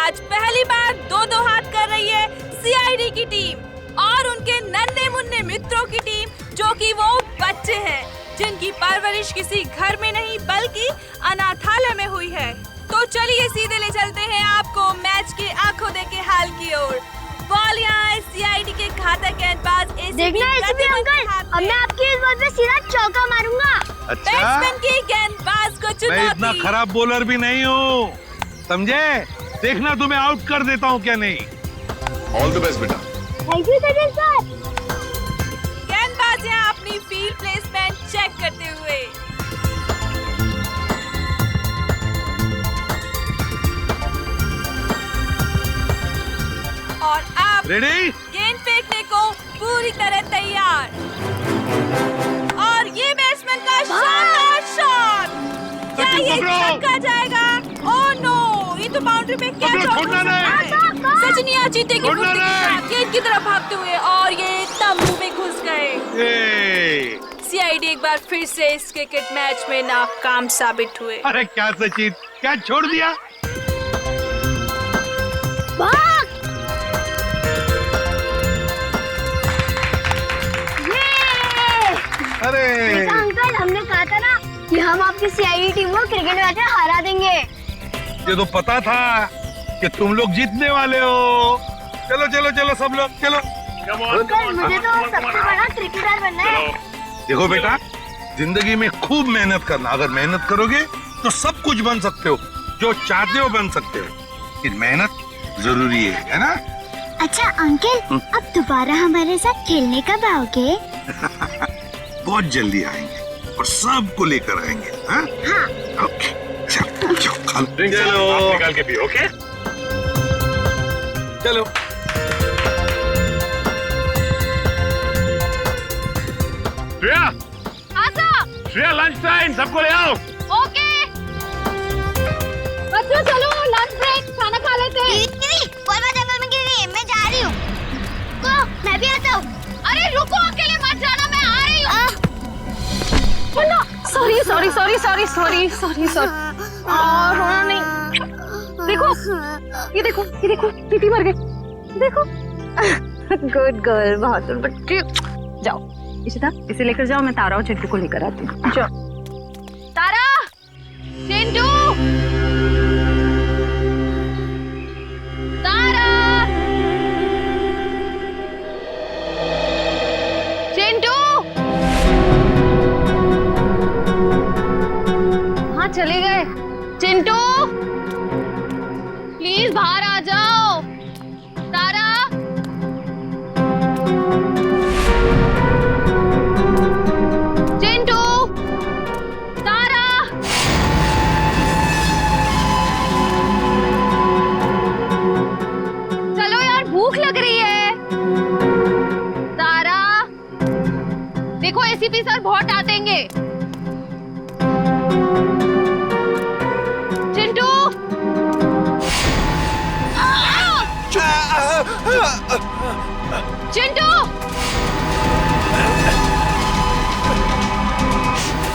आज पहली बार दो हाथ कर रही है सीआईडी की टीम और उनके नन्हे मुन्ने मित्रों की टीम, जो कि वो बच्चे हैं जिनकी परवरिश किसी घर में नहीं बल्कि अनाथालय में हुई है। तो चलिए सीधे ले चलते हैं आपको मैच के आंखों देखे हाल की ओर। बॉल यहाँ है सीआईडी के घातक गेंदबाज देखना एसीपी अंकल, अब मैं आपकी इस बॉल पे सीधा चौका मारूंगा। अच्छा, बैट्समैन की गेंदबाज को मैं चुनौती। इतना खराब बॉलर भी नहीं हूँ, समझे? देखना तुम्हें आउट कर देता हूँ क्या नहीं। ऑल द बेस्ट बेटा। Thank you Sachin sir. गेंदबाज यहाँ अपनी फील्ड प्लेसमेंट चेक करते हुए। और अब रेडी? गेंद फेंकने को पूरी तरह तैयार। और ये बैट्समैन का शानदार शॉट। क्या ये छक्का जाएगा? ओह नो, ये तो बाउंड्री पे कैच हो गया। सचिन यहाँ जीते की फुर्ती के साथ गेंद की तरफ भागते हुए और ये तंबू में घुस गए। सीआईडी एक बार फिर से इस क्रिकेट मैच में नाकाम साबित हुए। अरे क्या सचिन, क्या छोड़ दिया? अरे अंकल, हमने कहा था ना कि हम आपकी सीआईडी टीम को क्रिकेट मैच में हरा देंगे। ये तो पता था कि तुम लोग जीतने वाले हो। चलो चलो चलो सब लोग चलो। अंकल, मुझे तो सबसे बड़ा क्रिकेटर बनना है। देखो बेटा, जिंदगी में खूब मेहनत करना। अगर मेहनत करोगे तो सब कुछ बन सकते हो, जो चाहते हो बन सकते हो। लेकिन मेहनत जरूरी है ना? अच्छा अंकल, अब दोबारा हमारे साथ खेलने कब आओगे? बहुत जल्दी आएंगे और सबको लेकर आएंगे। हाँ? ओके, चलो चलो निकाल के पियो। ओके चलो। श्रेया, श्रेया लंच टाइम, सबको ले आओ। ओके बच्चों, चलो लंच ब्रेक, खाना खा लेते हैं। जंगल में गिर गई, मैं जा रही हूँ। मैं भी आता हूँ। अरे रुको, अकेले मत जाना, मैं आ रही हूँ। सॉरी रोना नहीं। देखो टीटी मर गई। देखो गुड गर्ल, बहादुर बच्ची। जाओ इशिता, इसे लेकर जाओ, मैं तारा और चिंटू को लेकर आती हूँ। जाओ तारा, चिंटू, तारा, चिंटू। हाँ चले गए। चिंटू प्लीज बाहर आ जाओ। तारा, चिंटू, तारा। चलो यार, भूख लग रही है। तारा, देखो एसीपी सर बहुत डांटेंगे। चिंटू, चिंटू,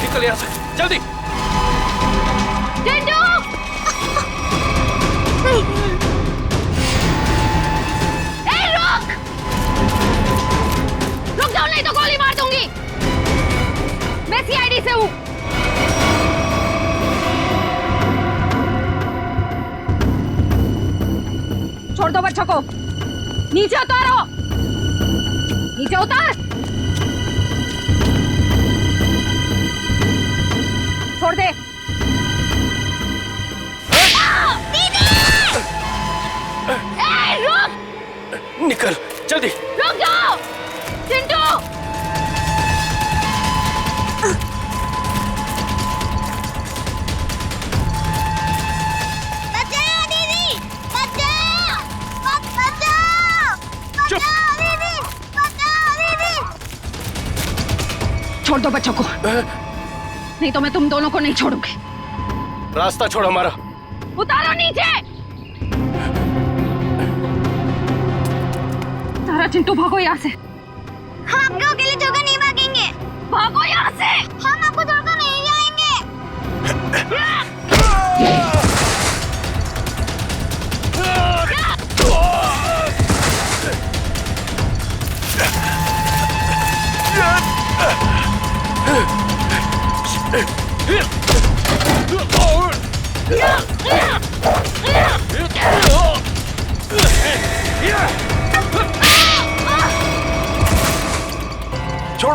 निकल यहाँ से जल्दी। चिंटू। रुक जाओ, नहीं तो गोली मार दूंगी। मैं सीआईडी से हूँ। छोड़ दो बच्चों को, नीचे उतारो, नीचे उतार। छोड़ दे। रुक, निकल जल्दी। रुक जाओ चिंटू। बचाओ दीदी, बचाओ, बचाओ, बचाओ दीदी, बचाओ दीदी। छोड़ दो बच्चों को, नहीं तो मैं तुम दोनों को नहीं छोड़ूंगी। रास्ता छोड़ हमारा। उतारो नीचे। तारा, चिंटू भागो यहाँ से। हम आपके अकेले छोड़कर नहीं भागेंगे। भागो यहाँ से। हम आपको छोड़कर नहीं जाएंगे।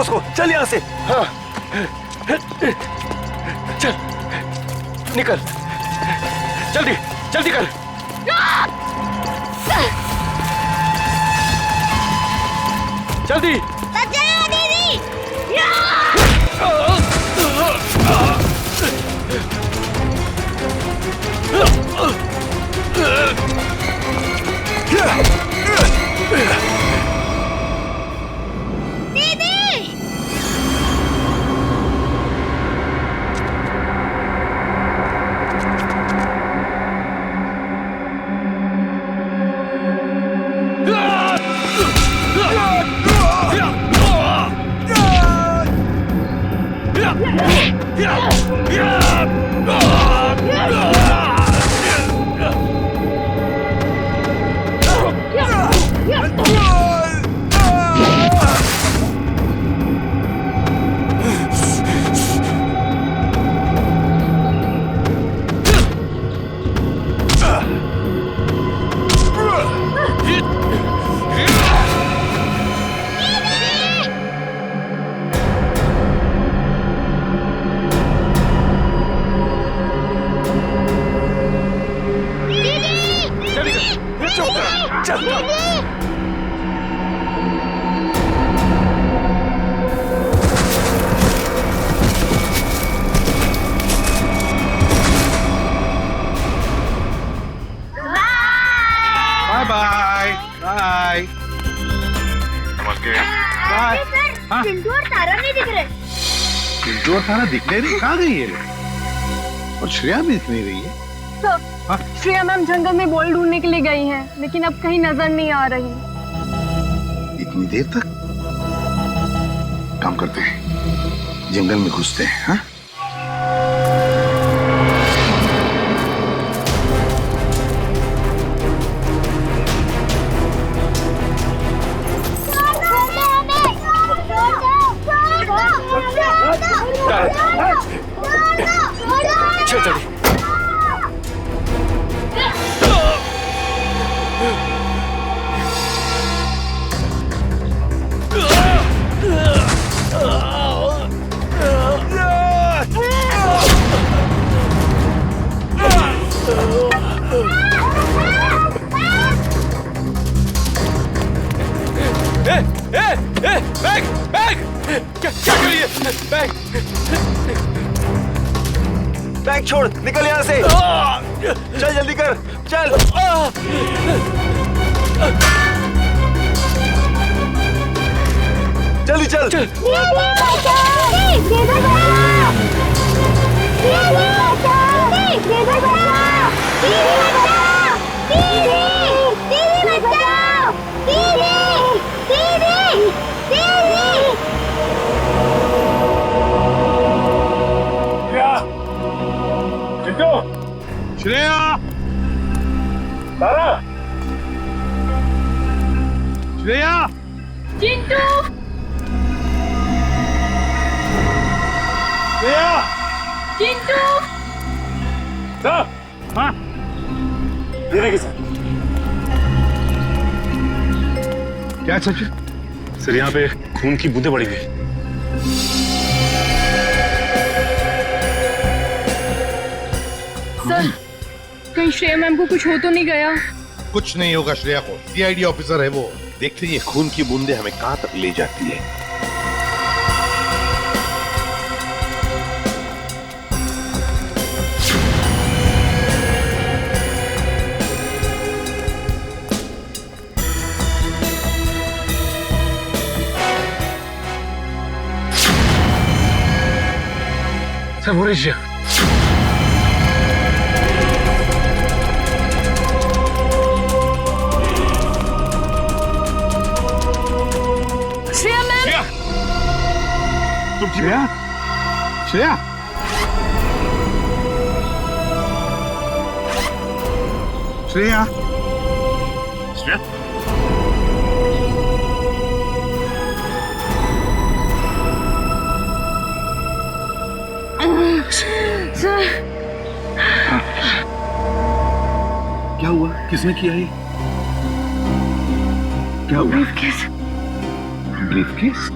उसको, चल यहाँ से। हाँ चल निकल, जल्दी जल्दी कर। जल्दी। बचाओ दीदी। Bye bye. बाय। हाँ? चिंटू और तारा नहीं दिख रहे। चिंटू और तारा दिख नहीं रही, कहाँ गई है? और श्रेया भी दिख नहीं रही है। हाँ? श्रेया मैम जंगल में बॉल ढूंढने के लिए गई हैं, लेकिन अब कहीं नजर नहीं आ रही। इतनी देर तक? काम करते हैं, जंगल में घुसते हैं। हाँ? चल जल्दी। बैग बैग क्या करिए? बैग बैग छोड़, निकल यहाँ से। चल जल्दी कर, चल। जल्दी चल, चल। श्रेया, तारा, श्रेया, चिंटू, श्रेया, चिंटू। हाँ, धीरे के साथ। क्या सचिन? सर यहाँ पे खून की बूंदें पड़ी हुई। सर, कहीं श्रेया मैम को कुछ हो तो नहीं गया? कुछ नहीं होगा श्रेया को, सीआईडी ऑफिसर है वो। देखते ये खून की बूंदें हमें कहां तक ले जाती है। सर वो रही श्रेया मैम। श्रेया, श्रेया, श्रेया, श्रेया, सर, क्या हुआ? किसने किया ये? क्या हुआ? ब्रीफकेस। ब्रीफकेस?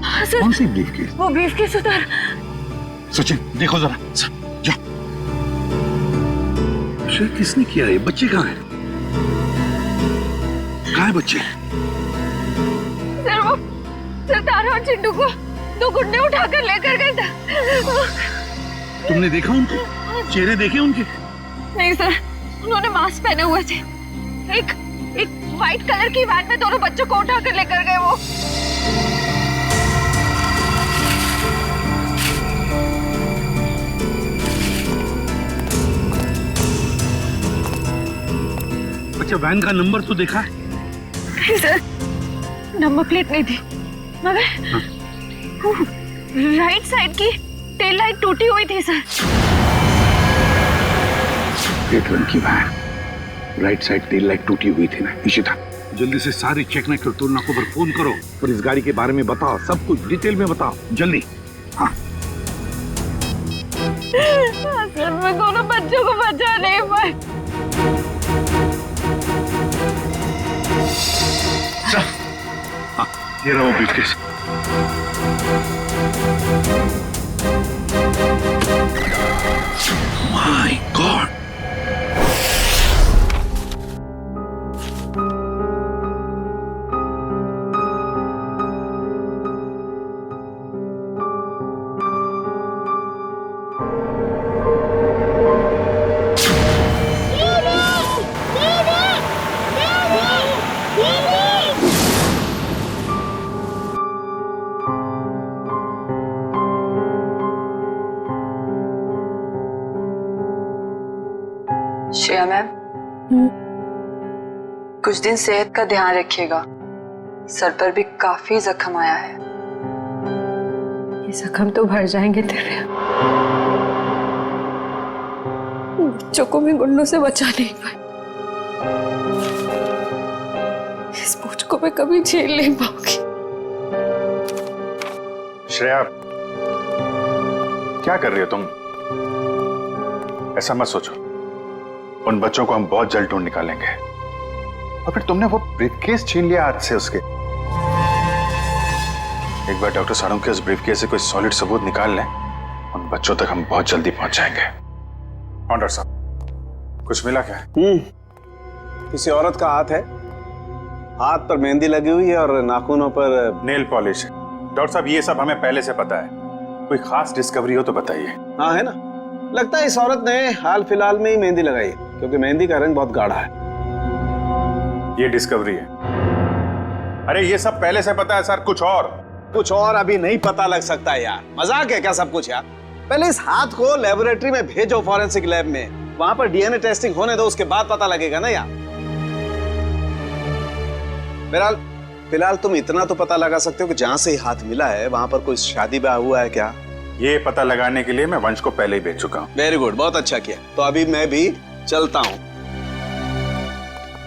हाँ सर। कौन सी ब्रीफकेस? वो ब्रीफकेस उधर। सचिन देखो जरा, जाओ। शायद किसने किया है? बच्चे कहाँ हैं? कहाँ है बच्चे? सर वो तारा और चिंटू को 2 गुंडे उठाकर लेकर गए थे। तुमने देखा उनको? चेहरे देखे उनके? नहीं सर, उन्होंने मास्क पहने हुए थे। एक व्हाइट कलर की वैन में दोनों बच्चों को उठाकर लेकर गए वो। अच्छा, वैन का नंबर तो देखा है? नहीं सर, नंबर प्लेट नहीं थी, मगर राइट साइड की टेल लाइट टूटी हुई थी सर। पेट्रोल की van, right side tail light टूटी हुई थी ना। इशिता, जल्दी से सारी चेकनेट और टोलनाकों पर फोन करो और इस गाड़ी के बारे में बताओ, सब कुछ डिटेल में बताओ, जल्दी। हाँ सर, मैं दोनों बच्चों को बचा नहीं पाई। हाँ, ये रहा वो briefcase. My God, Shreya ma'am, कुछ दिन सेहत का ध्यान रखिएगा। सर पर भी काफी जख्म आया है। ये जख्म तो भर जाएंगे दिव्या। बच्चों को भी गुंडों से बचा नहीं पाए। इस बोझ को मैं कभी झेल नहीं पाऊंगी। श्रेया, क्या कर रही हो तुम? ऐसा मत सोचो, उन बच्चों को हम बहुत जल्द ढूंढ निकालेंगे। और फिर तुमने वो ब्रीफकेस छीन लिया हाथ से उसके। एक बार डॉक्टर साड़ू के उस ब्रीफकेस से कोई सॉलिड सबूत निकाल लें, उन बच्चों तक हम बहुत जल्दी पहुंच जाएंगे। डॉक्टर साहब, कुछ मिला क्या? किसी औरत का हाथ है, हाथ पर मेहंदी लगी हुई है और नाखूनों पर नेल पॉलिश है। डॉक्टर साहब, ये सब हमें पहले से पता है। कोई खास डिस्कवरी हो तो बताइए। हाँ है ना, लगता है इस औरत ने हाल फिलहाल में ही मेहंदी लगाई है, क्योंकि मेहंदी का रंग बहुत गाढ़ा है। ये डिस्कवरी है? अरे ये सब पहले से पता है सर। कुछ और अभी नहीं पता लग सकता है यार। मजाक है क्या सब कुछ यार? पहले इस हाथ को लेबोरेटरी में भेजो, फॉरेंसिक लैब में, वहां पर डीएनए टेस्टिंग होने दो, उसके बाद पता लगेगा ना यार। फिलहाल तुम इतना तो पता लगा सकते हो कि जहां से हाथ मिला है वहां पर कोई शादी ब्याह हुआ है क्या? ये पता लगाने के लिए मैं वंश को पहले ही भेज चुका हूँ। वेरी गुड, बहुत अच्छा किया। तो अभी मैं भी चलता हूँ।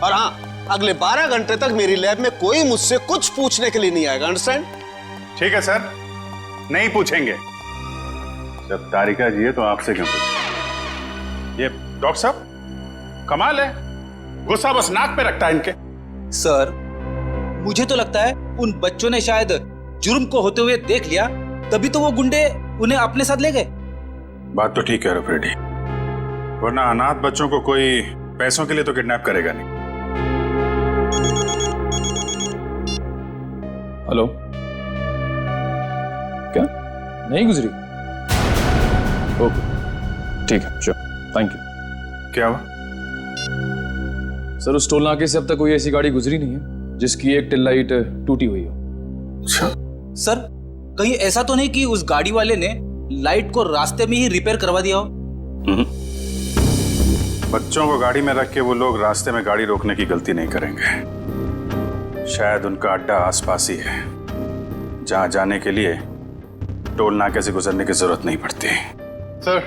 और हाँ, अगले 12 घंटे तक मेरी लैब में कोई मुझसे कुछ पूछने के लिए नहीं आएगा। अंडरस्टैंड? ठीक है सर, नहीं पूछेंगे। जब तारिका जी है तो आपसे क्यों पूछें? ये डॉक्टर साहब कमाल है, गुस्सा बस नाक पे रखता है इनके। सर, मुझे तो लगता है उन बच्चों ने शायद जुर्म को होते हुए देख लिया, तभी तो वो गुंडे उन्हें अपने साथ ले गए। बात तो ठीक है फ्रेडी, वरना अनाथ बच्चों को कोई पैसों के लिए तो किडनैप करेगा नहीं। हेलो, क्या नहीं गुजरी? ओके, ठीक है, श्योर, थैंक यू। क्या हुआ? सर, उस टोल नाके से अब तक कोई ऐसी गाड़ी गुजरी नहीं है जिसकी एक टेल लाइट टूटी हुई हो। सर, कहीं ऐसा तो नहीं कि उस गाड़ी वाले ने लाइट को रास्ते में ही रिपेयर करवा दिया हो? बच्चों को गाड़ी में रख के वो लोग रास्ते में गाड़ी रोकने की गलती नहीं करेंगे। शायद उनका अड्डा आसपास ही है, जहां जाने के लिए टोल नाके से गुजरने की जरूरत नहीं पड़ती। सर,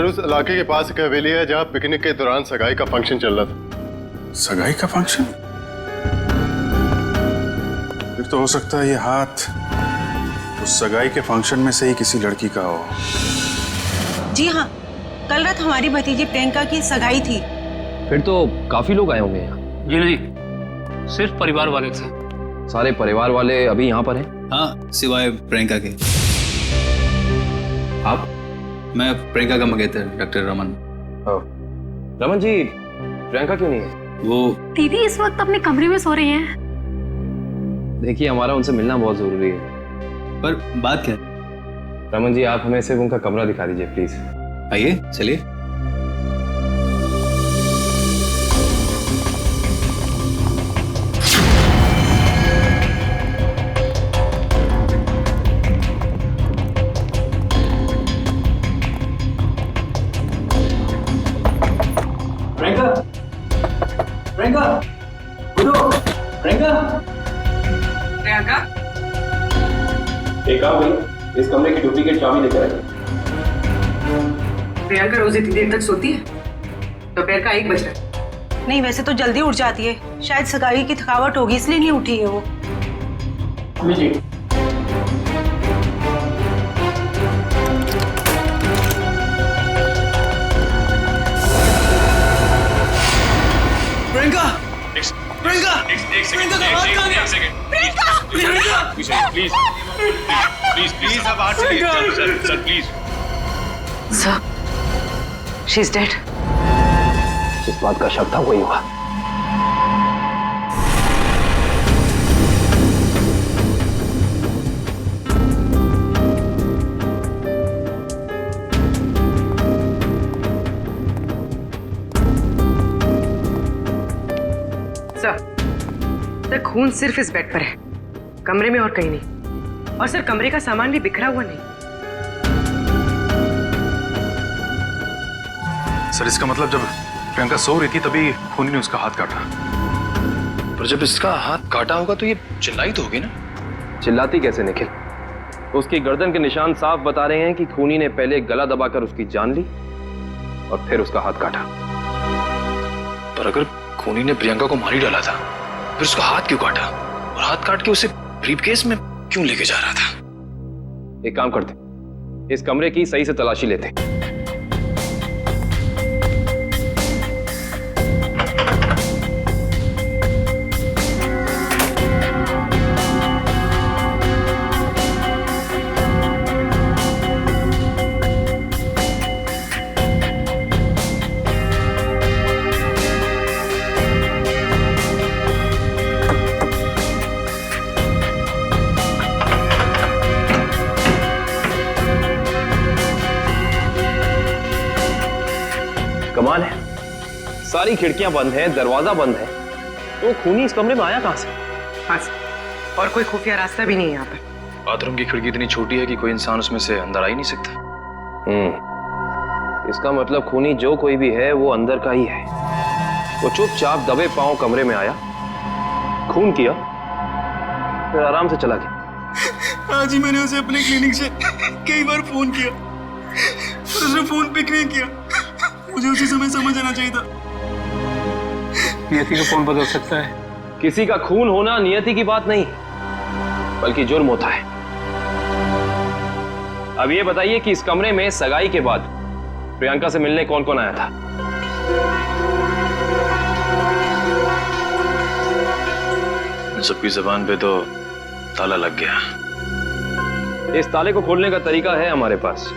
उस इलाके के पास एक हवेली है जहां पिकनिक के दौरान सगाई का फंक्शन चल रहा था। सगाई का फंक्शन? फिर तो हो सकता है ये हाथ उस सगाई के फंक्शन में से ही किसी लड़की का हो। जी हाँ, कल रात हमारी भतीजी प्रियंका की सगाई थी। फिर तो काफी लोग आए होंगे यहाँ। जी नहीं, सिर्फ परिवार वाले थे। सारे परिवार वाले अभी यहाँ पर हैं? हाँ, सिवाय प्रियंका के। आप? मैं प्रियंका का मंगेतर डॉक्टर रमन। रमन जी, प्रियंका क्यों नहीं है? वो दीदी इस वक्त अपने कमरे में सो रही हैं। देखिए, हमारा उनसे मिलना बहुत जरूरी है। पर बात क्या? रमन जी, आप हमें सिर्फ उनका कमरा दिखा दीजिए प्लीज। आइए, चलिए। प्रियंका, प्रियंका, उठो, प्रियंका। प्रियंका, एक काम करिए, इस कमरे की डुप्लीकेट चाबी लेकर आइए। प्रियंका रोज इतनी देर तक सोती है? दोपहर का 1 बज रहा है। नहीं, वैसे तो जल्दी उठ जाती है। शायद सगाई की थकावट होगी इसलिए नहीं उठी है वो। लीजिए। प्रियंका, प्रियंका, एक सेकंड, प्रियंका का हाथ कहाँ गया? एक सेकंड। प्रियंका, प्लीज प्लीज आप बाहर चलिए। Sir please. Sir, she is dead. जिस बात का शक था वही हुआ। सर, खून सिर्फ इस बेड पर है, कमरे में और कहीं नहीं। और सर, कमरे का सामान भी बिखरा हुआ नहीं। सर, इसका मतलब जब प्रियंका सो रही थी तभी खूनी ने उसका हाथ काटा। पर जब इसका हाथ काटा होगा तो ये चिल्लाई तो होगी ना? चिल्लाती कैसे निखिल? उसकी गर्दन के निशान साफ बता रहे हैं कि खूनी ने पहले गला दबाकर उसकी जान ली और फिर उसका हाथ काटा। पर अगर खूनी ने प्रियंका को मार ही डाला था, फिर उसका हाथ क्यों काटा? और हाथ काट के उसे ब्रीफकेस में क्यों लेके जा रहा था? एक काम करते, इस कमरे की सही से तलाशी लेते। कमाल है, सारी खिड़कियां बंद हैं, दरवाजा बंद है, तो खूनी इस कमरे में आया कहां से? हाँ सर, और कोई खुफिया रास्ता भी नहीं है यहाँ पर। बाथरूम की खिड़की इतनी छोटी है कि कोई इंसान उसमें से अंदर आ ही नहीं सकता। इसका मतलब खूनी जो कोई भी है वो अंदर का ही है। वो चुपचाप दबे पांव कमरे में आया, खून किया, फिर आराम से चला गया। आज ही मैंने उसे अपने क्लिनिक से कई बार फोन किया, पर उसने फोन पिक नहीं किया। मुझे उसी समय समझ आना चाहिए था। नियति का फोन बदल सकता है। किसी का खून होना नियति की बात नहीं, बल्कि जुर्म होता है। अब ये बताइए कि इस कमरे में सगाई के बाद प्रियंका से मिलने कौन कौन आया था? सबकी जबान पे तो ताला लग गया। इस ताले को खोलने का तरीका है हमारे पास।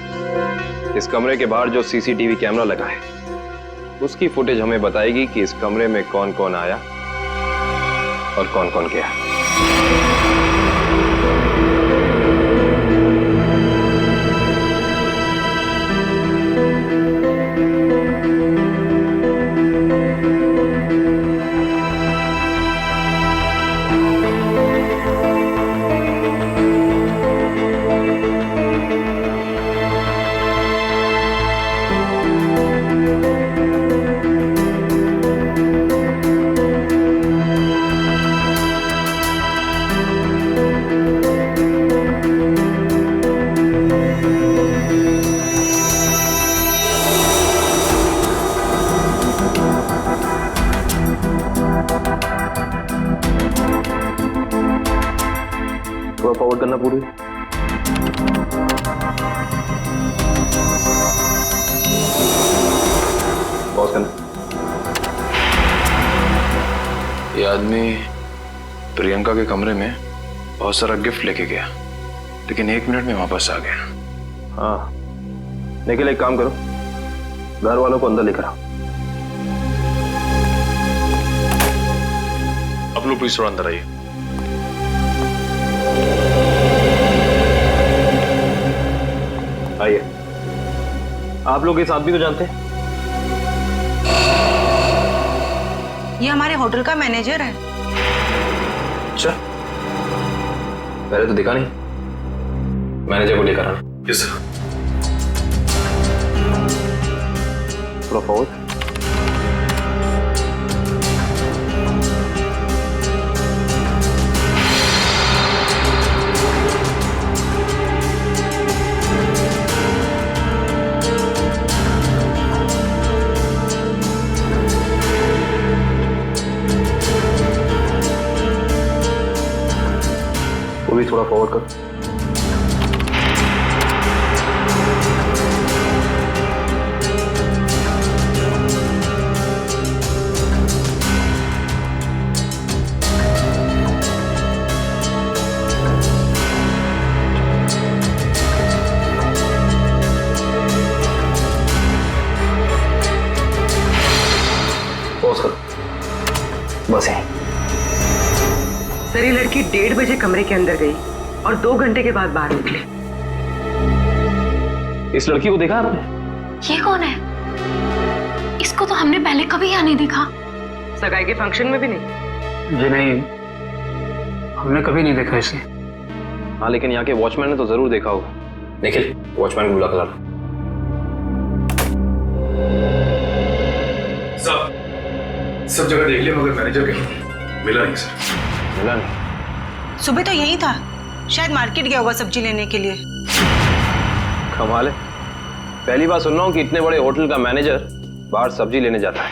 इस कमरे के बाहर जो सीसीटीवी कैमरा लगा है, उसकी फुटेज हमें बताएगी कि इस कमरे में कौन कौन आया और कौन कौन गया। फॉरवर्ड करना पूरी। पॉज करना। ये आदमी प्रियंका के कमरे में बहुत सारा गिफ्ट लेके गया, लेकिन 1 मिनट में वापस आ गया। हाँ, निखिल एक काम करो, घर वालों को अंदर लेकर आओ। आप लोग प्लीज थोड़ा अंदर आइए। आइए। आप लोग इस आदमी को जानते हैं? ये हमारे होटल का मैनेजर है। अच्छा, पहले तो दिखा नहीं। मैनेजर को लेकर आना। Yes sir. थोड़ा फॉरवर्ड। वो भी थोड़ा फॉरवर्ड कर। पॉज कर। बस है। सर ये लड़की 1:30 बजे कमरे के अंदर गई और 2 घंटे के बाद बाहर निकली। इस लड़की को देखा आपने? ये कौन है? इसको तो हमने पहले कभी यहाँ नहीं देखा। सगाई के फंक्शन में भी नहीं? जी नहीं, हमने कभी नहीं देखा इसे। हाँ, लेकिन यहाँ के वॉचमैन ने तो जरूर देखा होगा। निखिल, वॉचमैन को बुला कर ला। सब जगह देख लिया मगर मैनेजर कहीं मिला नहीं सर। मिला नहीं? सुबह तो यही था, शायद मार्केट गया होगा सब्जी लेने के लिए। कमाल है, पहली बार सुन रहा हूँ कि इतने बड़े होटल का मैनेजर बाहर सब्जी लेने जाता है।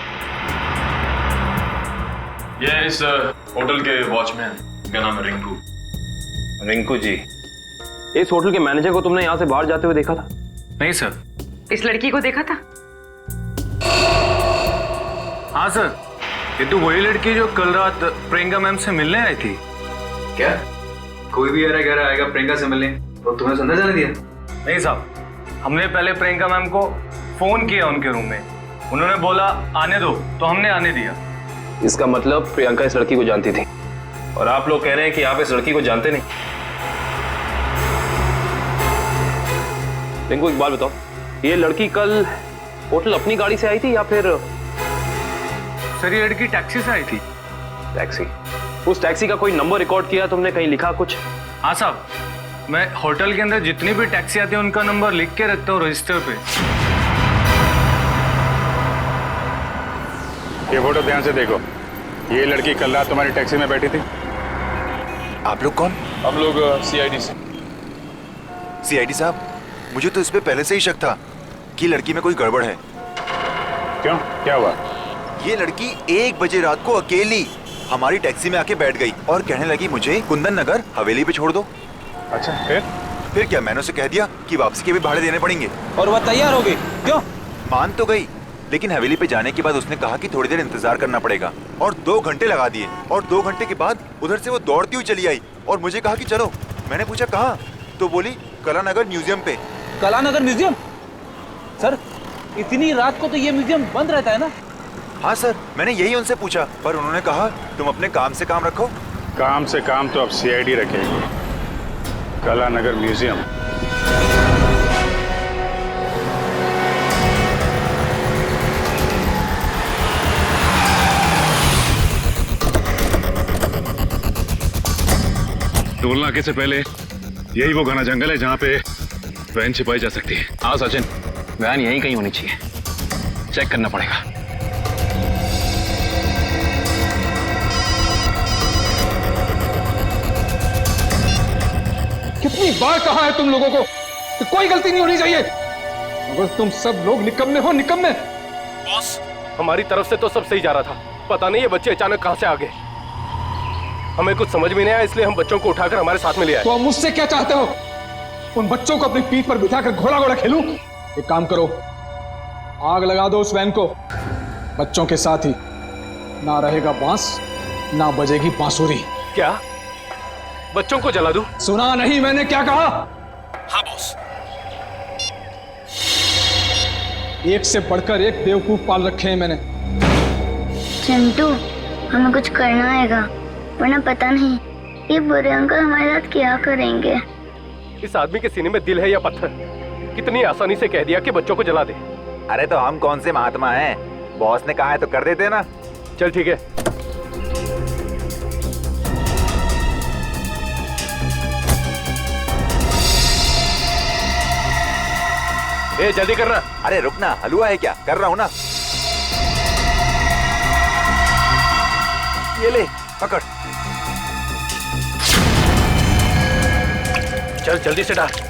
ये इस होटल के वॉचमैन का नाम है रिंकू। रिंकू जी, इस होटल के मैनेजर को तुमने यहाँ से बाहर जाते हुए देखा था? नहीं सर। इस लड़की को देखा था? हाँ सर, ये तो वही लड़की जो कल रात प्रियंका मैम से मिलने आई थी। क्या कोई भी यार घर आएगा प्रियंका से मिलने तो तुम्हें अंदर जाने दिया? नहीं साहब, हमने पहले प्रियंका मैम को फोन किया उनके रूम में, उन्होंने बोला आने दो, तो हमने आने दिया। इसका मतलब प्रियंका इस लड़की को जानती थी, और आप लोग कह रहे हैं कि आप इस लड़की को जानते नहीं। रिंकू एक बात बताओ, ये लड़की कल होटल अपनी गाड़ी से आई थी या फिर? सर ये लड़की टैक्सी से आई थी। टैक्सी? उस टैक्सी का कोई नंबर रिकॉर्ड किया तुमने, कहीं लिखा कुछ? हाँ साहब, मैं होटल के अंदर जितनी भी टैक्सी आती है उनका नंबर लिख के रखता हूँ रजिस्टर पे। ये फोटो ध्यान से देखो, ये लड़की कल रात तुम्हारी टैक्सी में बैठी थी। आप लोग कौन? हम लोग सीआईडी से। सीआईडी साहब, मुझे तो इस पे पहले से ही शक था कि लड़की में कोई गड़बड़ है। क्यों, क्या हुआ? ये लड़की 1 बजे रात को अकेली हमारी टैक्सी में आके बैठ गई और कहने लगी मुझे कुंदन नगर हवेली पे छोड़ दो। अच्छा, फिर क्या मैंने उसे कह दिया कि वापसी के भी भाड़े देने पड़ेंगे, और वह तैयार हो गई। क्यों? मान तो गई, लेकिन हवेली पे जाने के बाद उसने कहा कि थोड़ी देर इंतजार करना पड़ेगा, और 2 घंटे लगा दिए। और 2 घंटे के बाद उधर से वो दौड़ती हुई चली आई और मुझे कहा कि चलो। मैंने पूछा कहाँ, तो बोली कलानगर म्यूजियम पे। कलानगर म्यूजियम? सर इतनी रात को तो ये म्यूजियम बंद रहता है ना? हाँ सर, मैंने यही उनसे पूछा, पर उन्होंने कहा तुम अपने काम से काम रखो। काम से काम तो अब सीआईडी रखेगी। कलानगर म्यूजियम? टोल नाके से पहले यही वो घना जंगल है जहाँ पे वैन छिपाई जा सकती है। हाँ सचिन, वैन यहीं कहीं होनी चाहिए, चेक करना पड़ेगा। कितनी बार कहा है तुम लोगों को कि कोई गलती नहीं होनी चाहिए, मगर तुम सब लोग निकम्मे हो, निकम्मे। बॉस, हमारी तरफ से तो सब सही जा रहा था, पता नहीं ये बच्चे अचानक कहां से आ गए। हमें कुछ समझ में नहीं आया, इसलिए हम बच्चों को उठाकर हमारे साथ में ले आए। तो मुझसे क्या चाहते हो? उन बच्चों को अपनी पीठ पर बिठाकर घोड़ा घोड़ा खेलूं? एक काम करो, आग लगा दो उस वैन को, बच्चों के साथ ही। ना रहेगा बांस, ना बजेगी बांसुरी। क्या बच्चों को जला दूं? सुना नहीं मैंने क्या कहा? हाँ बॉस। एक से बढ़कर एक बेवकूफ पाल रखे हैं मैंने। चिंटू, हमें कुछ करना आएगा, वरना पता नहीं ये बुरे अंकल हमारे साथ क्या करेंगे। इस आदमी के सीने में दिल है या पत्थर? कितनी आसानी से कह दिया कि बच्चों को जला दे। अरे तो हम कौन से महात्मा हैं? बॉस ने कहा है तो कर देते ना। चल ठीक है। ए जल्दी करना। अरे रुकना, हलवा है क्या? कर रहा हूँ ना। ये ले पकड़। चल जल्दी से डाल।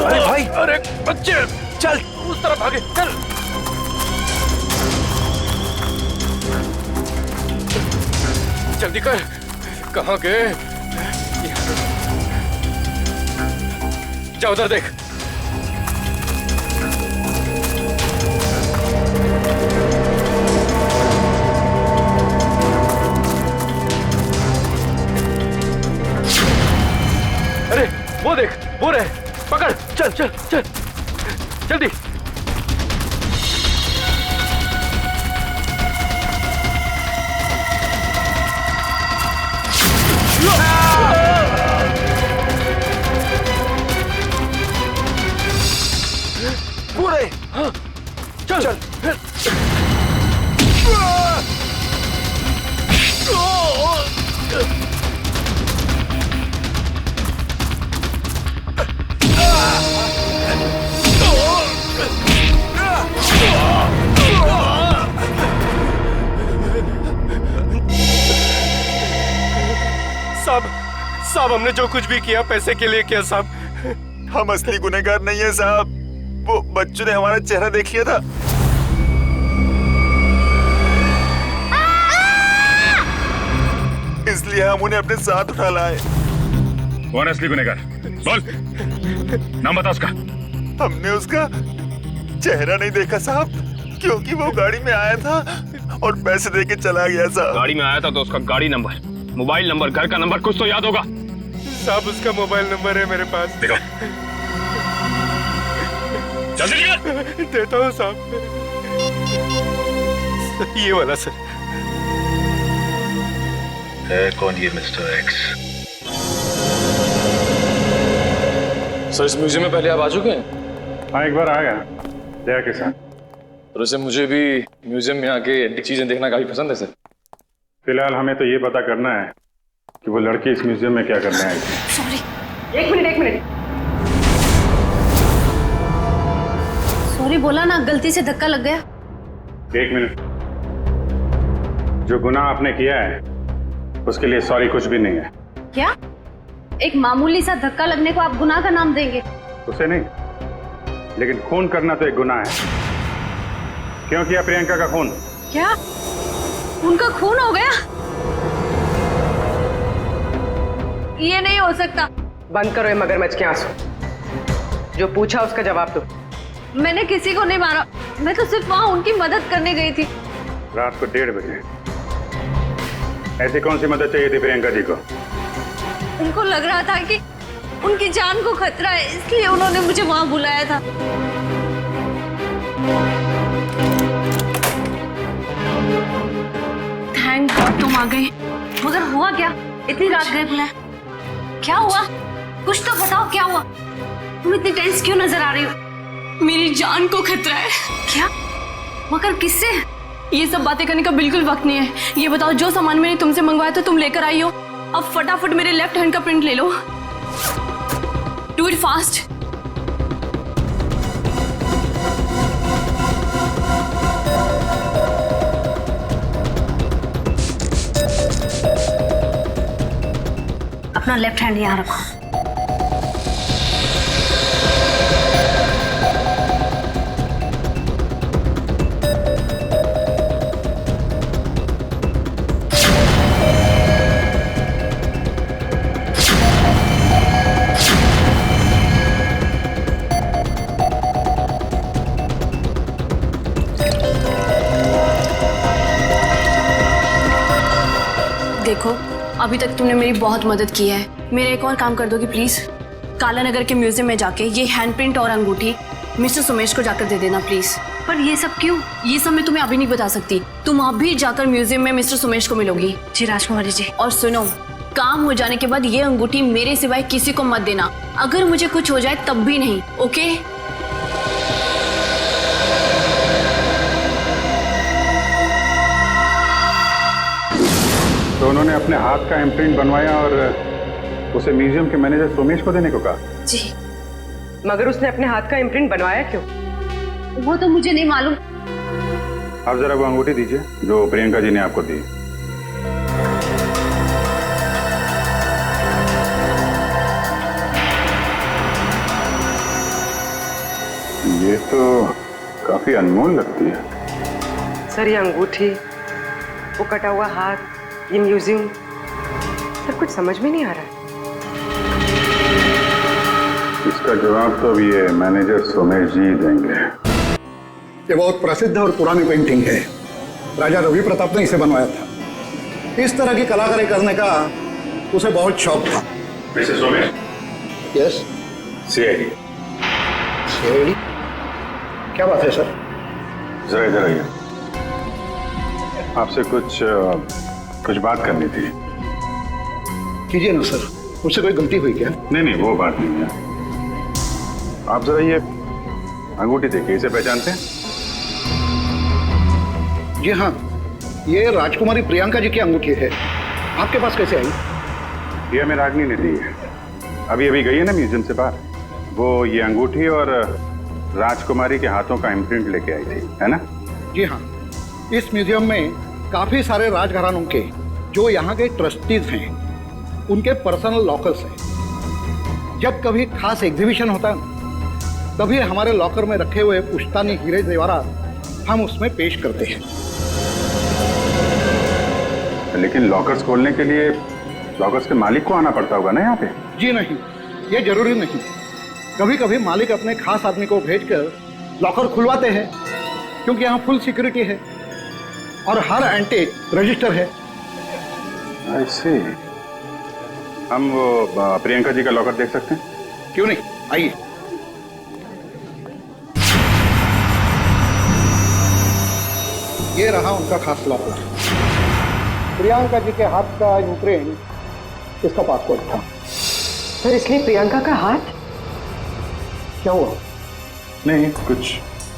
अरे भाई, अरे बच्चे चल उस तरफ भागे, चल। जल्दी कर। कहाँ गए? जा उधर देख। अरे वो देख, वो रहे। पकड़, चल चल चल जल्दी। पूरे हाँ, चल चल। साहब हमने जो कुछ भी किया पैसे के लिए किया साहब। हम असली गुनहगार नहीं है साहब। वो बच्चों ने हमारा चेहरा देख लिया था। इसलिए हम उन्हें अपने साथ उठा लाए। कौन असली गुनहगार? बोल, नाम बता उसका। हमने उसका चेहरा नहीं देखा साहब, क्योंकि वो गाड़ी में आया था और पैसे देके चला गया साहब। गाड़ी में आया था तो उसका गाड़ी नंबर, मोबाइल नंबर, घर का नंबर कुछ तो याद होगा। साहब उसका मोबाइल नंबर है मेरे पास। देखो जल्दी देता हूँ साहब। ये वाला सर है। कौन ये मिस्टर एक्स? सर इस म्यूजियम में पहले आप आ चुके हैं? हाँ एक बार आया जया के साथ। तो वैसे मुझे भी म्यूजियम में आके एंटीक चीजें देखना काफी पसंद है सर। फिलहाल हमें तो ये पता करना है कि वो लड़की इस म्यूजियम में क्या करने आई थी। सॉरी, एक मिनट। सॉरी बोला ना, गलती से धक्का लग गया। एक मिनट। जो गुनाह आपने किया है उसके लिए सॉरी कुछ भी नहीं है। क्या? एक मामूली सा धक्का लगने को आप गुनाह का नाम देंगे? उसे नहीं, लेकिन खून करना तो एक गुनाह है। क्यों किया प्रियंका का खून? क्या उनका खून हो गया? ये नहीं हो सकता। बंद करो ये मगरमच्छ के आंसू। जो पूछा उसका जवाब दो। मैंने किसी को नहीं मारा, मैं तो सिर्फ वहां उनकी मदद करने गई थी। रात को 1:30 बजे ऐसी कौन सी मदद चाहिए थी प्रियंका जी को? उनको लग रहा था कि उनकी जान को खतरा है, इसलिए उन्होंने मुझे वहां बुलाया था। थैंक गॉड तुम आ गए। मगर हुआ क्या? इतनी रात गए बुलाया, क्या हुआ? कुछ तो बताओ, क्या हुआ? तुम इतनी टेंस क्यों नजर आ रही हो? मेरी जान को खतरा है। क्या? मगर किससे? ये सब बातें करने का बिल्कुल वक्त नहीं है। ये बताओ जो सामान मैंने तुमसे मंगवाया था तुम लेकर आई हो, अब फटाफट मेरे लेफ्ट हैंड का प्रिंट ले लो। Do it fast. अपना लेफ्ट हैंड यहाँ रखो। देखो, अभी तक तुमने मेरी बहुत मदद की है। मेरा एक और काम कर दोगी प्लीज? काला नगर के म्यूजियम में जाके ये हैंडप्रिंट और अंगूठी मिस्टर सुमेश को जाकर दे देना प्लीज। पर ये सब क्यों? ये सब मैं तुम्हें अभी नहीं बता सकती। तुम अभी जाकर म्यूजियम में मिस्टर सुमेश को मिलोगी। जी राजकुमारी जी। और सुनो, काम हो जाने के बाद ये अंगूठी मेरे सिवाय किसी को मत देना। अगर मुझे कुछ हो जाए तब भी नहीं, ओके? तो उन्होंने अपने हाथ का इम्प्रिंट बनवाया और उसे म्यूजियम के मैनेजर सोमेश को देने को कहा। जी। मगर उसने अपने हाथ का इम्प्रिंट बनवाया क्यों? वो तो मुझे नहीं मालूम। आप जरा वो अंगूठी दीजिए जो प्रियंका जी ने आपको दी। ये तो काफी अनमोल लगती है। सर, ये अंगूठी, वो कटा हुआ हाथ, ये म्यूजियम, सर कुछ समझ में नहीं आ रहा है। इसका जवाब तो अभी ये मैनेजर सोमेश जी देंगे। ये बहुत प्रसिद्ध और पुरानी पेंटिंग है। राजा रवि प्रताप ने इसे बनवाया था। इस तरह की कलाकारी करने का उसे बहुत शौक था। Mister Somesh. Yes. CID. CID? क्या बात है सर? जरा इधर आइए, आपसे कुछ बात करनी थी। कीजिए ना सर, मुझसे कोई गलती हुई क्या? नहीं, वो बात नहीं है। आप जरा ये अंगूठी देखिए, इसे पहचानते हैं? जी हाँ, ये राजकुमारी प्रियंका जी की अंगूठी है। आपके पास कैसे आई? ये हमें रागनी ने दी है। अभी गई है ना म्यूजियम से बाहर, वो ये अंगूठी और राजकुमारी के हाथों का इम्प्रिंट लेके आई थी, है ना? जी हाँ, इस म्यूजियम में काफी सारे राजघरानों के जो यहाँ के ट्रस्टीज हैं, उनके पर्सनल लॉकर्स हैं। जब कभी खास एग्जीबिशन होता है तभी हमारे लॉकर में रखे हुए पुश्तानी हीरे जेवरात हम उसमें पेश करते हैं। लेकिन लॉकर्स खोलने के लिए लॉकर्स के मालिक को आना पड़ता होगा ना यहाँ पे? जी नहीं, ये जरूरी नहीं। कभी कभी मालिक अपने खास आदमी को भेजकर लॉकर खुलवाते हैं, क्योंकि यहाँ फुल सिक्योरिटी है और हर एंटीक रजिस्टर है। I see। हम वो प्रियंका जी का लॉकर देख सकते हैं? क्यों नहीं, आइए। ये रहा उनका खास लॉकर। प्रियंका जी के हाथ का इम्प्रिंट इसका पासपोर्ट था। सर, इसलिए प्रियंका का हाथ? क्या हुआ? नहीं, कुछ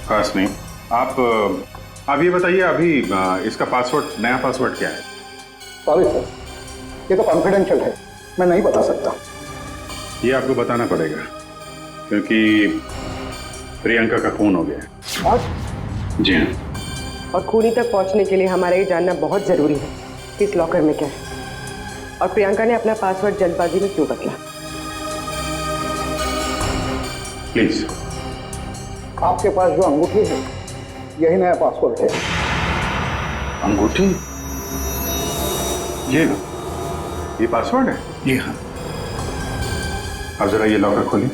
खास नहीं। आप ये बताइए, अभी इसका पासवर्ड, नया पासवर्ड क्या है? सॉरी सर, ये तो कॉन्फिडेंशियल है, मैं नहीं बता सकता। ये आपको बताना पड़ेगा, क्योंकि प्रियंका का खून हो गया। और? जी हाँ। और खूनी तक पहुंचने के लिए हमारा ये जानना बहुत जरूरी है कि इस लॉकर में क्या है और प्रियंका ने अपना पासवर्ड जल्दबाजी में क्यों बदला। प्लीज। आपके पास जो अंगूठी है, यही नया पासवर्ड है। अंगूठी? ये पासवर्ड है? जी हाँ। अब जरा ये लॉकर खोलिए।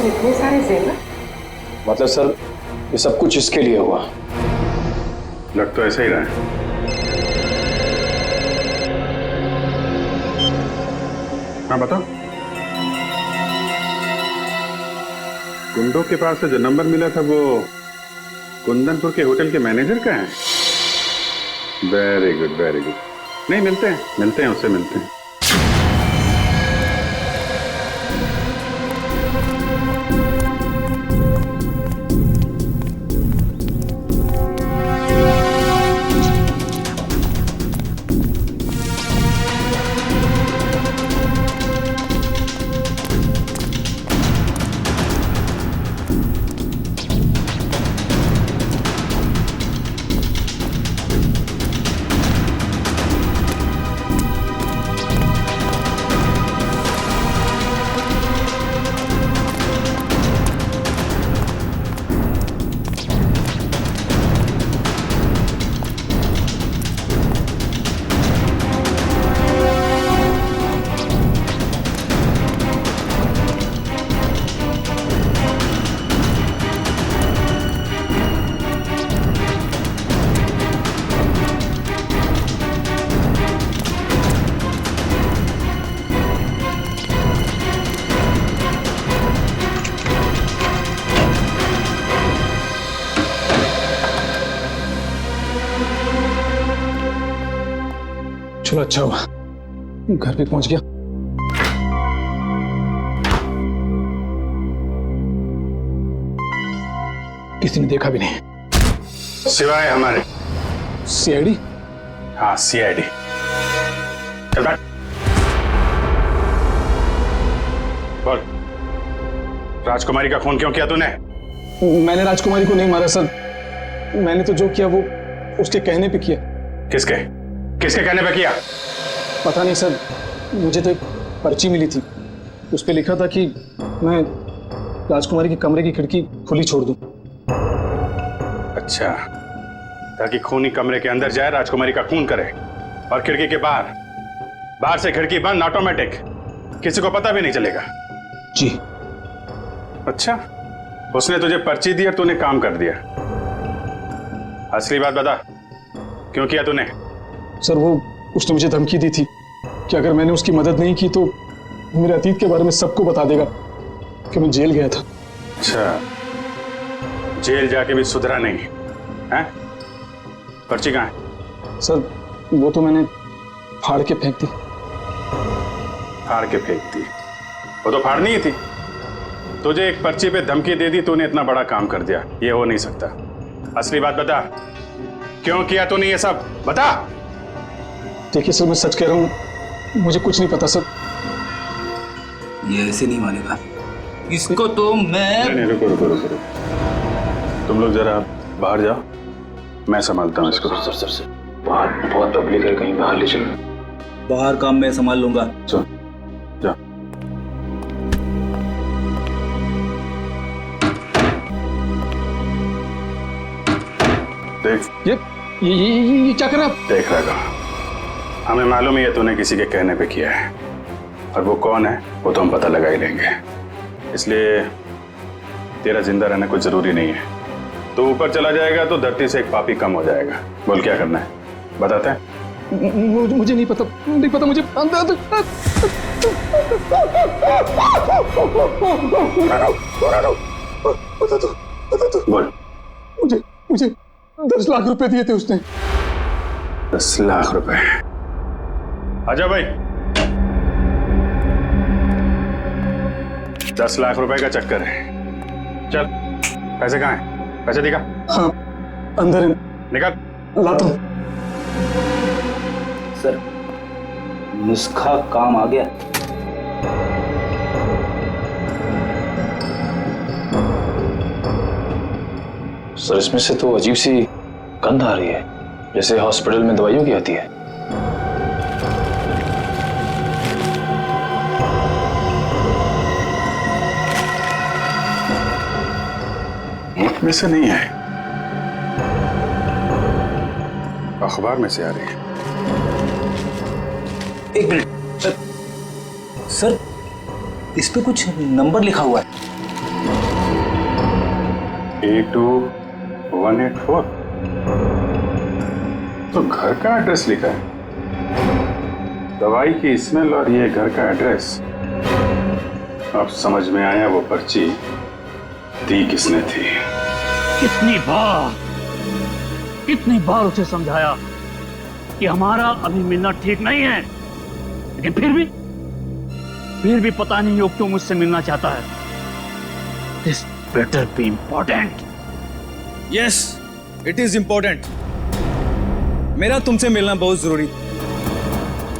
इतने सारे जेवर? मतलब सर, ये सब कुछ इसके लिए हुआ? लग तो ऐसा ही रहा है। हाँ बताओ। गुंडों के पास से जो नंबर मिला था वो कुंदनपुर के होटल के मैनेजर का है। Very good, very good. नहीं, मिलते हैं उससे मिलते हैं। चलो अच्छा हुआ घर पे पहुंच गया। किसी ने देखा भी नहीं सिवाय हमारे सीआईडी। हाँ सीआईडी। चल बैठ। बोल, राजकुमारी का खून क्यों किया तूने? मैंने राजकुमारी को नहीं मारा सर, मैंने तो जो किया वो उसके कहने पे किया। किसके किसके कहने पे किया? पता नहीं सर, मुझे तो एक पर्ची मिली थी, उस पे लिखा था कि मैं राजकुमारी के कमरे की खिड़की खुली छोड़ दूं। अच्छा, ताकि खूनी कमरे के अंदर जाए, राजकुमारी का खून करे, और खिड़की के बाहर से खिड़की बंद ऑटोमेटिक, किसी को पता भी नहीं चलेगा। जी। अच्छा, उसने तुझे पर्ची दी और तूने काम कर दिया। असली बात बता, क्यों किया तूने? सर वो उसने मुझे धमकी दी थी कि अगर मैंने उसकी मदद नहीं की तो मेरे अतीत के बारे में सबको बता देगा कि मैं जेल गया था। अच्छा, जेल जाके भी सुधरा नहीं है? पर्ची कहाँ है? सर वो तो मैंने फाड़ के फेंक दी। फाड़ के फेंक दी? वो तो फाड़नी ही थी। तुझे एक पर्ची पे धमकी दे दी, तूने इतना बड़ा काम कर दिया, ये हो नहीं सकता। असली बात बता, क्यों किया तूने ये सब? बता। देखिए सर, मैं सच कह रहा हूँ, मुझे कुछ नहीं पता सर। ये ऐसे नहीं मानेगा इसको तो मैं। नहीं, रुको रुको रुको, तुम लोग जरा बाहर जाओ, मैं संभालता हूँ इसको। सर बाहर बहुत पब्लिक है, कहीं बाहर ले चलो। बाहर काम मैं संभाल लूंगा। चलो जाओ। देख ये क्या कर रहा है? देख रहा, हमें मालूम है ये तूने किसी के कहने पे किया है, और वो कौन है वो तो हम पता लगा ही लेंगे। इसलिए तेरा जिंदा रहना कोई जरूरी नहीं है। तो ऊपर चला जाएगा तो धरती से एक पापी कम हो जाएगा। बोल क्या करना है, बताते हैं? मुझे नहीं पता, नहीं पता मुझे। बता दो। बोल। मुझे 10 लाख रुपए दिए थे उसने। 10 लाख रुपए? आजा भाई, 10 लाख रुपए का चक्कर है। चल, पैसे कहाँ हैं? पैसे दिखा। हाँ, अंदर है। निकाल। लाता हूं। सर नुस्खा काम आ गया। सर इसमें से तो अजीब सी गंध आ रही है, जैसे हॉस्पिटल में दवाइयों की आती है। मुख में से नहीं है, अखबार में से आ रही है। एक मिनट सर, इस पे कुछ नंबर लिखा हुआ है। 82184। तो घर का एड्रेस लिखा है, दवाई की स्मेल और ये घर का एड्रेस। अब समझ में आया वो पर्ची दी किसने थी। कितनी बार उसे समझाया कि हमारा अभी मिलना ठीक नहीं है, लेकिन फिर भी पता नहीं वो क्यों मुझसे मिलना चाहता है। This better be important. Yes, it is important. मेरा तुमसे मिलना बहुत जरूरी,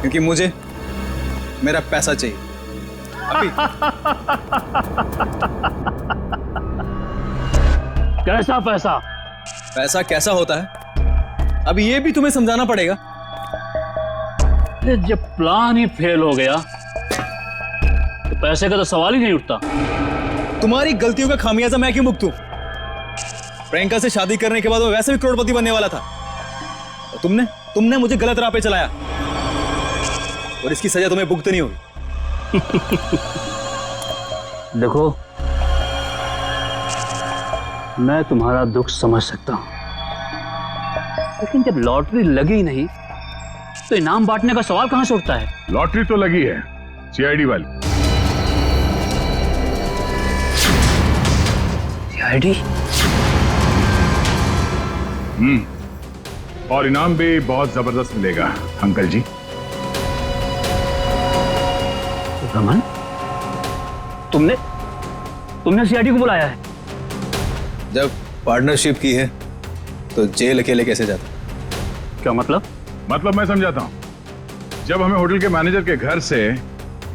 क्योंकि मुझे मेरा पैसा चाहिए अभी। कैसा पैसा? पैसा कैसा होता है अभी ये भी तुम्हें समझाना पड़ेगा। जब प्लान ही फेल हो गया तो पैसे का तो सवाल ही नहीं उठता। तुम्हारी गलतियों का खामियाजा मैं क्यों भुगतूं? प्रियंका से शादी करने के बाद मैं वैसे भी करोड़पति बनने वाला था, और तुमने मुझे गलत राह पे चलाया, और इसकी सजा तुम्हें भुगतनी होगी। देखो, मैं तुम्हारा दुख समझ सकता हूं, लेकिन जब लॉटरी लगी नहीं तो इनाम बांटने का सवाल कहां से उठता है? लॉटरी तो लगी है, सीआईडी वाली। सीआईडी? और इनाम भी बहुत जबरदस्त मिलेगा अंकल जी। रमन, तुमने सीआईडी को बुलाया है? जब पार्टनरशिप की है तो जेल अकेले कैसे जाता? क्या मतलब? मतलब मैं समझाता हूँ। जब हमें होटल के मैनेजर के घर से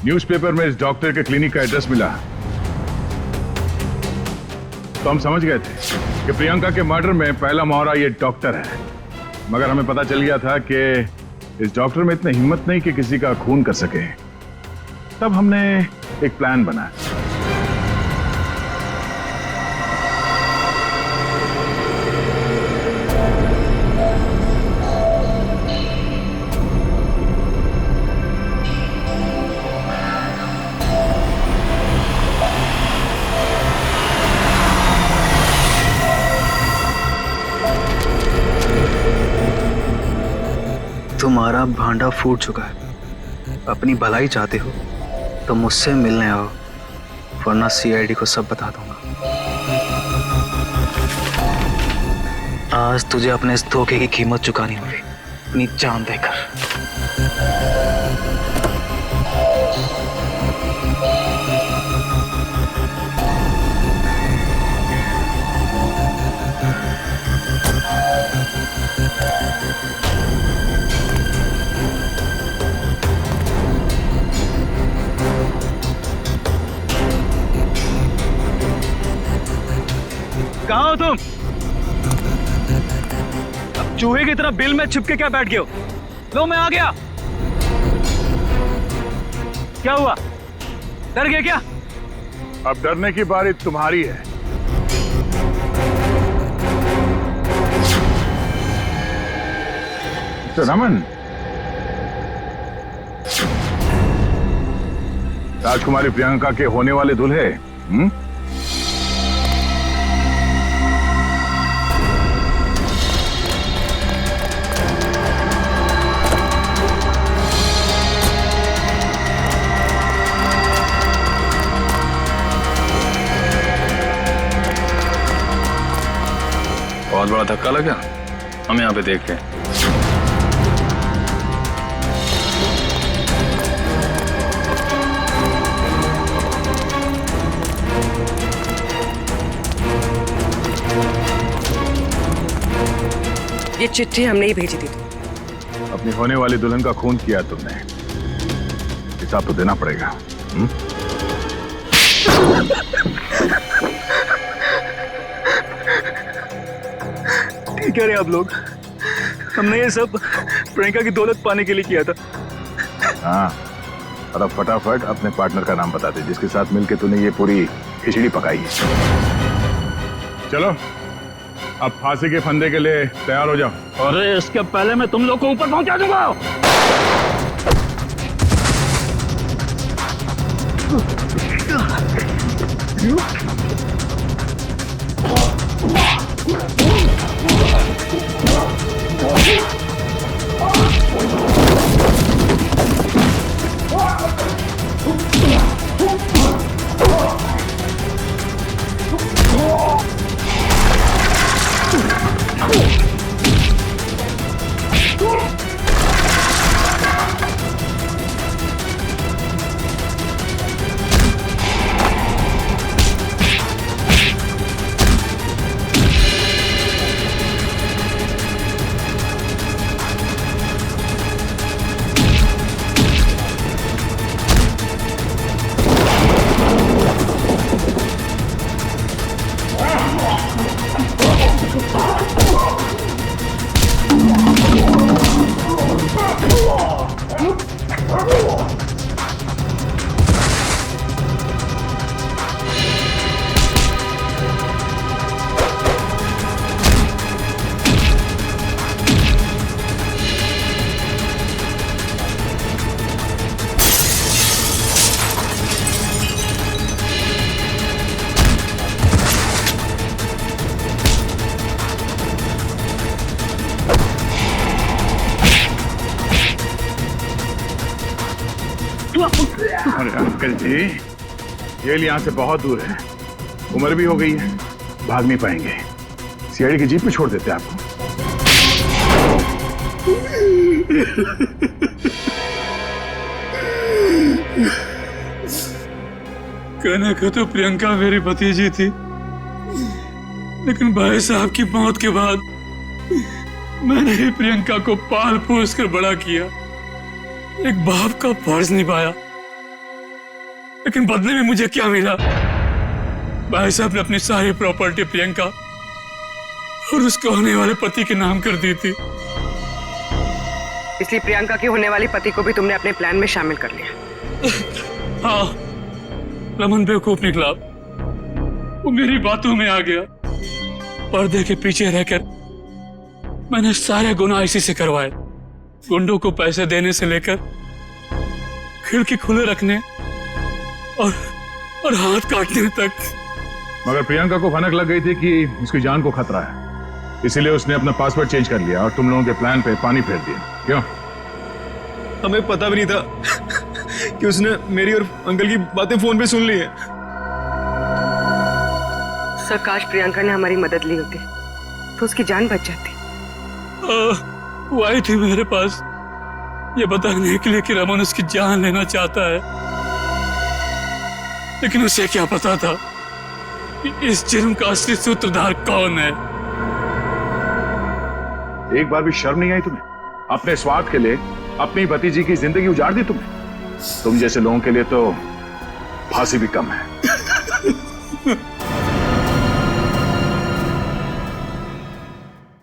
न्यूज़पेपर में इस डॉक्टर के क्लिनिक का एड्रेस मिला तो हम समझ गए थे कि प्रियंका के मर्डर में पहला मोहरा ये डॉक्टर है। मगर हमें पता चल गया था कि इस डॉक्टर में इतनी हिम्मत नहीं कि किसी का खून कर सके। तब हमने एक प्लान बनाया। तुम्हारा भांडा फूट चुका है। अपनी भलाई चाहते हो तो मुझसे मिलने आओ, वरना सीआईडी को सब बता दूंगा। आज तुझे अपने इस धोखे की कीमत चुकानी होगी, अपनी जान देकर। कहाँ हो तुम? अब चूहे की तरह बिल में छिपके क्या बैठ गए हो? लो मैं आ गया। क्या हुआ? डर गए क्या? अब डरने की बारी तुम्हारी है। तो रमन, राजकुमारी प्रियंका के होने वाले दूल्हे बहुत बड़ा धक्का लगा। हम यहाँ पे देख रहे हैं। ये चिट्ठी हमने ही भेजी थी। अपनी होने वाली दुल्हन का खून किया तुमने, हिसाब तो देना पड़ेगा। ठीक है रे आप लोग, हमने ये सब प्रियंका की दौलत पाने के लिए किया था। हाँ, और अब फटाफट अपने पार्टनर का नाम बता दे जिसके साथ मिलके तूने ये पूरी खिचड़ी पकाई है। चलो अब फांसी के फंदे के लिए तैयार हो जाओ। अरे इसके पहले मैं तुम लोग को ऊपर पहुंचा दूंगा। अरे अंकल जी, जेल यहाँ से बहुत दूर है, उम्र भी हो गई है, भाग नहीं पाएंगे। सीआईडी की जीप में छोड़ देते हैं आपको। कहने को तो प्रियंका मेरी भतीजी थी, लेकिन भाई साहब की मौत के बाद मैंने ही प्रियंका को पाल पोस कर बड़ा किया, एक बाप का फर्ज निभाया। लेकिन बदले में मुझे क्या मिला? भाई साहब ने अपनी सारी प्रॉपर्टी प्रियंका और उसके होने वाले पति के नाम कर दी थी। इसलिए प्रियंका के होने वाले पति को भी तुमने अपने प्लान में शामिल कर लिया। हाँ, रमन बेवकूफ निकला, वो मेरी बातों में आ गया। पर्दे के पीछे रहकर मैंने सारे गुनाह इसी से करवाए, गुंडों को पैसे देने से लेकर खिड़की खुले रखने और हाथ काटने तक। मगर प्रियंका को भनक लग गई थी कि उसकी जान को खतरा है, इसीलिए उसने अपना पासवर्ड चेंज कर लिया और तुम लोगों के प्लान पे पानी फेर दिया। क्यों? हमें पता भी नहीं था कि उसने मेरी और अंकल की बातें फोन पे सुन ली है। सर, काश प्रियंका ने हमारी मदद ली होती तो उसकी जान बच जाती। वो आई थी मेरे पास ये बताने के लिए कि रमन उसकी जान लेना चाहता है, लेकिन उसे क्या पता था कि इस जुर्म का असली सूत्रधार कौन है। एक बार भी शर्म नहीं आई तुम्हें? अपने स्वार्थ के लिए अपनी भतीजी की जिंदगी उजाड़ दी तुमने। तुम जैसे लोगों के लिए तो फांसी भी कम है।